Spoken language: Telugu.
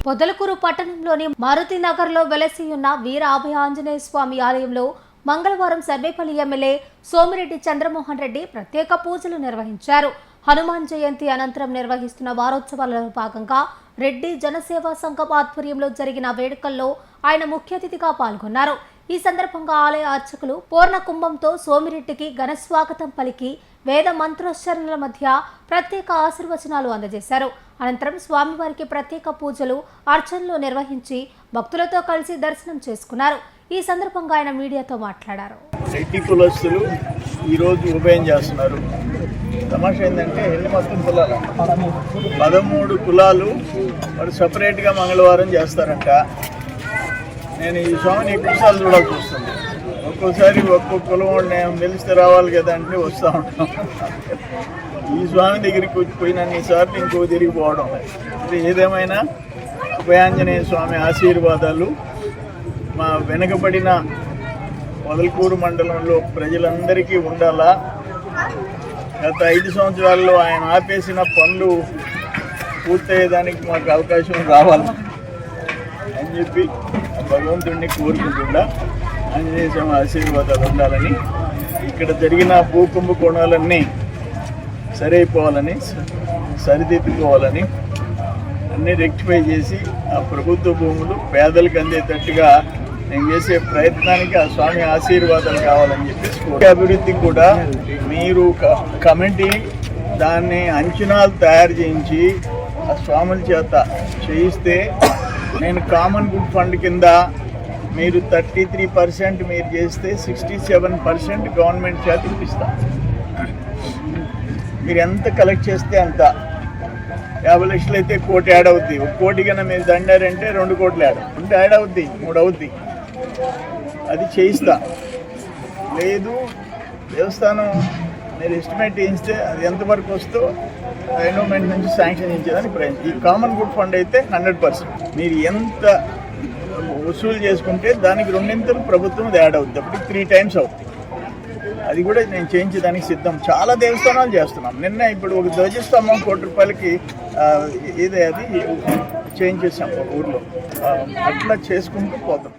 పొదలకూరు పట్టణంలోని మారుతి నగర్లో వెలసి ఉన్న వీర అభయ ఆంజనేయ స్వామి ఆలయంలో మంగళవారం సర్వేపల్లి ఎమ్మెల్యే సోమిరెడ్డి చంద్రమోహన్ రెడ్డి ప్రత్యేక పూజలు నిర్వహించారు. హనుమాన్ జయంతి అనంతరం నిర్వహిస్తున్న వారోత్సవాలలో భాగంగా రెడ్డి జనసేవా సంఘం ఆధ్వర్యంలో జరిగిన వేడుకల్లో ఆయన ముఖ్య అతిథిగా పాల్గొన్నారు. ఈ సందర్భంగా ఆలయ అర్చకులు పూర్ణ కుంభంతో సోమిరెడ్డికి ఘన స్వాగతం పలికి వేద మంత్రోచ్చరణల మధ్య ప్రత్యేక ఆశీర్వచనాలు అందజేశారు. అనంతరం స్వామివారికి ప్రత్యేక పూజలు అర్చనలు నిర్వహించి భక్తులతో కలిసి దర్శనం చేసుకున్నారు. ఈ సందర్భంగా ఆయన మీడియాతో మాట్లాడారు. రెడ్డి కులస్తులు ఈరోజు ఉభయం చేస్తున్నారు. తమాషా ఏంటంటే మొత్తం కులాలు 13 కులాలు మరి సపరేట్గా మంగళవారం చేస్తారంట. నేను ఈ స్వామిని ఎక్కువసార్లు చూడాల్సి వస్తుంది. ఒక్కోసారి ఒక్కొక్క కులం నేను తెలిస్తే రావాలి కదా అంటే వస్తూ ఉంటాం. ఈ స్వామి దగ్గరికి పోయినన్నిసార్లు ఇంకో తిరిగిపోవడం. అంటే ఏదేమైనా అభయాంజనేయ స్వామి ఆశీర్వాదాలు మా వెనుకబడిన పొదలకూరు మండలంలో ప్రజలందరికీ ఉండాలా. గత 5 సంవత్సరాల్లో ఆయన ఆపేసిన పనులు పూర్తయ్యేదానికి మాకు అవకాశం రావాలి అని చెప్పి భగవంతుడిని కోరుకుంటుండా ఆంజనేయ స్వామి ఆశీర్వాదాలు ఉండాలని, ఇక్కడ జరిగిన భూకుంభకోణాలన్నీ సరైపోవాలని, సరిదిద్దుకోవాలని, అన్నీ రెక్టిఫై చేసి ఆ ప్రభుత్వ భూములు పేదలకు అందేటట్టుగా నేను చేసే ప్రయత్నానికి ఆ స్వామి ఆశీర్వాదాలు కావాలని చెప్పి అభివృద్ధి కూడా మీరు కమిటీ దాన్ని అంచనాలు తయారు చేయించి ఆ స్వాముల చేత చేయిస్తే నేను కామన్ గుడ్ ఫండ్ కింద మీరు 33% మీరు చేస్తే 67% గవర్నమెంట్ చేత ఇప్పిస్తాను. మీరు ఎంత కలెక్ట్ చేస్తే అంత 50 లక్షలు అయితే 1 కోటి యాడ్ అవుద్ది. 1 కోటి కన్నా మీరు దండారంటే 2 కోట్లు యాడ్ అవుద్ది, 3 అవుద్ది. అది చేయిస్తా. లేదు దేవస్థానం మీరు ఎస్టిమేట్ చేయిస్తే అది ఎంతవరకు వస్తుందో ఎండోమెంట్ నుంచి శాంక్షన్ చేయించేదానికి ప్రయత్నం. ఈ కామన్ గుడ్ ఫండ్ అయితే 100% మీరు ఎంత వసూలు చేసుకుంటే దానికి 2 ప్రభుత్వం యాడ్ అవుతుంది. అప్పటికి 3 టైమ్స్ అవుతుంది. అది కూడా నేను చేయించేదానికి సిద్ధం. చాలా దేవస్థానాలు చేస్తున్నాం. నిన్న ఇప్పుడు ఒక ధ్వజస్తంభం 1 కోటి రూపాయలకి అది చేయించేసాం ఒక ఊర్లో. అట్లా చేసుకుంటూ పోతాం.